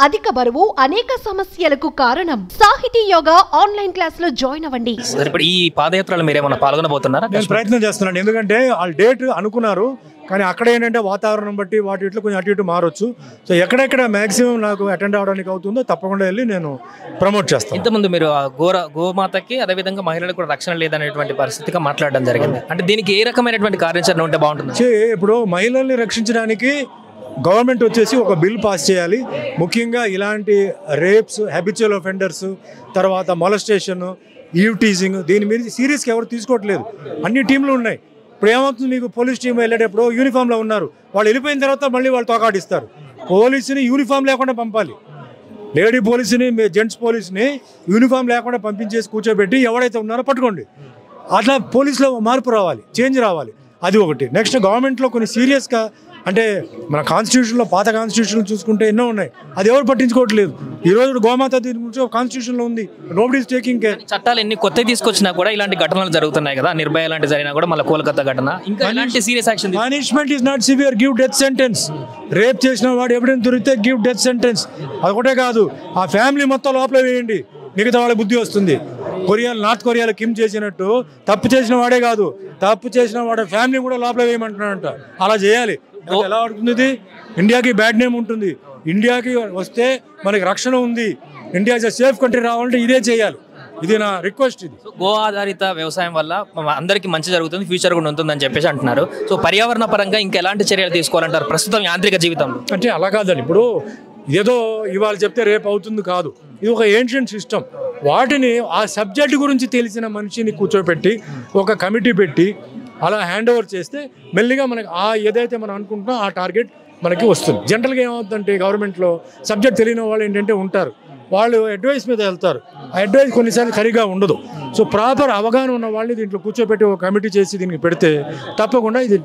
అధిక బరువు అనేక సమస్యలకు కారణం. సాహితీ యోగా ఆన్లైన్ క్లాస్ లో జాయిన్ అవ్వండి. ఇప్పుడు ఈ పాదయాత్రలో మీరేమన్నా పాల్గొనబోతున్నారా? నేను ప్రయత్నం చేస్తున్నాను, ఎందుకంటే వాళ్ళు డేట్ అనుకున్నారు కానీ అక్కడ ఏంటంటే వాతావరణం బట్టి వాటి ఇట్లా కొంచెం అటు ఇటు మారొచ్చు. సో ఎక్కడెక్కడ మ్యాక్సిమం నాకు అటెండ్ అవడానికి అవుతుందో తప్పకుండా వెళ్ళి నేను ప్రమోట్ చేస్తాను. ఇంతకుముందు మీరు గోమాతకి అదేవిధంగా మహిళలకు కూడా రక్షణ లేదనేటువంటి పరిస్థితిగా మాట్లాడడం జరిగింది. అంటే దీనికి ఏ రకమైనటువంటి కార్యాచరణ ఉంటే బాగుంటుంది? ఇప్పుడు మహిళల్ని రక్షించడానికి గవర్నమెంట్ వచ్చేసి ఒక బిల్ పాస్ చేయాలి. ముఖ్యంగా ఇలాంటి రేప్స్, హ్యాబిచువల్ అఫెండర్స్, తర్వాత మొలస్టేషన్, ఈవ్ టీజింగ్, దీని మీద సీరియస్గా ఎవరు తీసుకోవట్లేదు. అన్ని టీంలు ఉన్నాయి. ఇప్పుడు ఏమవుతుంది, మీకు పోలీస్ టీం వెళ్ళేటప్పుడు యూనిఫామ్లో ఉన్నారు, వాళ్ళు వెళ్ళిపోయిన తర్వాత మళ్ళీ వాళ్ళు తోకాడిస్తారు. పోలీసుని యూనిఫామ్ లేకుండా పంపాలి. లేడీ పోలీసుని, జెంట్స్ పోలీసుని యూనిఫామ్ లేకుండా పంపించేసి కూర్చోబెట్టి ఎవరైతే ఉన్నారో పట్టుకోండి. అట్లా పోలీసులో మార్పు రావాలి, చేంజ్ రావాలి. అది ఒకటి. నెక్స్ట్ గవర్నమెంట్లో కొన్ని సీరియస్గా, అంటే మన కాన్స్టిట్యూషన్లో, పాత కాన్స్టిట్యూషన్ చూసుకుంటే ఎన్నో ఉన్నాయి, అది ఎవరు పట్టించుకోవట్లేదు. ఈరోజు గోమాత దీని గురించి కాన్స్టిట్యూషన్లో ఉంది, నోబడీ ఈస్ టేకింగ్ కేర్. చట్టాలు ఎన్ని కొత్తవి తీసుకొచ్చినా కూడా ఇలాంటి ఘటనలు జరుగుతున్నాయి కదా, నిర్భయ లాంటి జరిగినా కూడా, మళ్ళీ కోల్కతా ఘటన, ఇంకా ఇలాంటి serious action. Punishment is not severe, give death sentence. Rape చేసిన వాడు ఎవిడెన్స్ దొరికితే గివ్ డెత్ సెంటెన్స్. అదొకటే కాదు, ఆ ఫ్యామిలీ మొత్తం లోపల వేయండి, మిగతా వాళ్ళ బుద్ధి వస్తుంది. నార్త్ కొరియాలో కిమ్ చేసినట్టు తప్పు చేసిన వాడే కాదు, తప్పు చేసిన వాడి ఫ్యామిలీ కూడా లోపల వేయమంటున్నాడంట. అలా చేయాలి. ఎలా అవుతుంది? ఇండియాకి బ్యాడ్ నేమ్ ఉంటుంది. ఇండియాకి వస్తే మనకి రక్షణ ఉంది, ఇండియా ఇస్ సేఫ్ కంట్రీ రావాలంటే ఇదే చేయాలి. ఇది నా రిక్వెస్ట్. ఇది గో ఆధారిత వ్యవసాయం వల్ల అందరికీ మంచి జరుగుతుంది, ఫ్యూచర్ కూడా ఉంటుందని చెప్పేసి అంటున్నారు. సో పర్యావరణ పరంగా ఇంకా ఎలాంటి చర్యలు తీసుకోవాలంటారు ప్రస్తుతం యాంత్రిక జీవితంలో? అంటే అలా కాదండి, ఇప్పుడు ఏదో ఇవాళ చెప్తే రేపు అవుతుంది కాదు. ఇది ఒక ఏన్షియంట్ సిస్టమ్. వాటిని ఆ సబ్జెక్ట్ గురించి తెలిసిన మనిషిని కూర్చోబెట్టి ఒక కమిటీ పెట్టి అలా హ్యాండ్ ఓవర్ చేస్తే మెల్లిగా మనకి ఏదైతే మనం అనుకుంటున్నామో ఆ టార్గెట్ మనకి వస్తుంది. జనరల్గా ఏమవుతుందంటే గవర్నమెంట్లో సబ్జెక్ట్ తెలియని వాళ్ళు ఏంటంటే ఉంటారు, వాళ్ళు అడ్వైస్ మీద వెళ్తారు. ఆ అడ్వైస్ కొన్నిసార్లు సరిగా ఉండదు. సో ప్రాపర్ అవగాహన ఉన్న వాళ్ళని దీంట్లో కూర్చోబెట్టి ఒక కమిటీ చేసి దీనికి పెడితే తప్పకుండా ఇది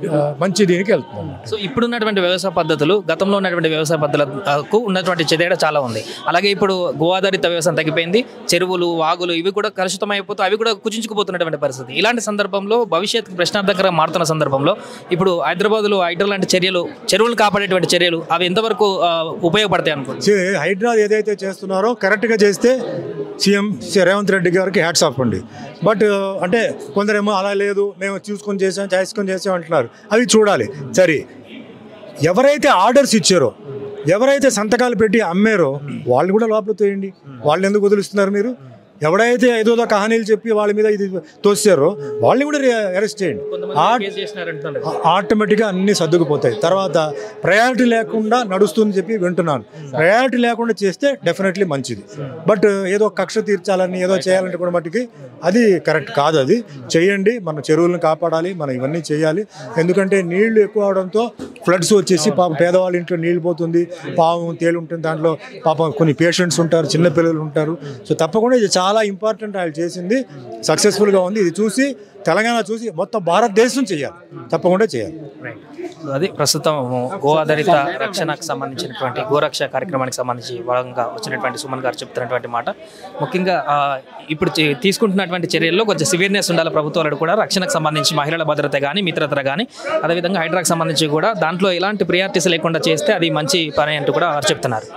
మంచి దీనికి వెళ్తుంది. సో ఇప్పుడున్నటువంటి వ్యవసాయ పద్ధతులు గతంలో ఉన్నటువంటి వ్యవసాయ పద్ధతులకు ఉన్నటువంటి తేడా చాలా ఉంది. అలాగే ఇప్పుడు గో ఆధారిత వ్యవసాయం తగ్గిపోయింది, చెరువులు, వాగులు ఇవి కూడా కలుషితం అయిపోతూ అవి కూడా కుచించుకుపోతున్నటువంటి పరిస్థితి. ఇలాంటి సందర్భంలో భవిష్యత్తు ప్రశ్నార్థకరంగా మారుతున్న సందర్భంలో ఇప్పుడు హైదరాబాద్లో హైడ్రా లాంటి చర్యలు, చెరువులు కాపాడేటువంటి చర్యలు అవి ఎంతవరకు ఉపయోగపడతాయి అనుకోండి? హైడ్రా ఏదైతే చేస్తున్నారో కరెక్ట్గా చేస్తే సీఎం రేవంత్ రెడ్డి గారికి హ్యాట్స్ ఆఫ్ అండి. బట్ అంటే కొందరేమో అలా లేదు, మేము చేసుకొని చేసాం అంటున్నారు. అవి చూడాలి. సరే, ఎవరైతే ఆర్డర్స్ ఇచ్చారో, ఎవరైతే సంతకాలు పెట్టి అమ్మారో వాళ్ళు కూడా లోపల తోయండి. వాళ్ళు ఎందుకు వదిలిస్తున్నారు మీరు? ఎవడైతే ఏదో కహానీలు చెప్పి వాళ్ళ మీద ఇది తోస్తారో వాళ్ళని కూడా అరెస్ట్ చేయండి. ఆటోమేటిక్గా అన్నీ సర్దుకుపోతాయి. తర్వాత ప్రయారిటీ లేకుండా నడుస్తుందని చెప్పి వింటున్నాను. ప్రయారిటీ లేకుండా చేస్తే డెఫినెట్లీ మంచిది. బట్ ఏదో కక్ష తీర్చాలని ఏదో చేయాలంటే కూడా మట్టుకి అది కరెక్ట్ కాదు. అది చేయండి, మన చెరువులను కాపాడాలి, మనం ఇవన్నీ చేయాలి. ఎందుకంటే నీళ్లు ఎక్కువ అవడంతో ఫ్లడ్స్ వచ్చేసి పాపం పేదవాళ్ళ ఇంట్లో నీళ్ళు పోతుంది, పాము తేలు ఉంటుంది, దాంట్లో పాపం కొన్ని పేషెంట్స్ ఉంటారు, చిన్నపిల్లలు ఉంటారు. సో తప్పకుండా ఇది చాలా ఇంపార్టెంట్. వాళ్ళు చేసింది సక్సెస్ఫుల్గా ఉంది. ఇది చూసి తెలంగాణ చూసి మొత్తం భారతదేశం చేయాలి, తప్పకుండా చేయాలి. అది ప్రస్తుతం గో ఆధారిత రక్షణకు సంబంధించినటువంటి గోరక్ష కార్యక్రమానికి సంబంధించి భాగంగా వచ్చినటువంటి సుమన్ గారు చెప్తున్నటువంటి మాట. ముఖ్యంగా ఇప్పుడు తీసుకుంటున్నటువంటి చర్యల్లో కొంచెం సివియర్నెస్ ఉండాలి ప్రభుత్వాలు కూడా. రక్షణకు సంబంధించి మహిళల భద్రత కానీ, మిత్రత కానీ, అదేవిధంగా హైడ్రాకు సంబంధించి కూడా దాంట్లో ఎలాంటి ప్రియారిటీస్ లేకుండా చేస్తే అది మంచి పని అంటూ కూడా వారు చెప్తున్నారు.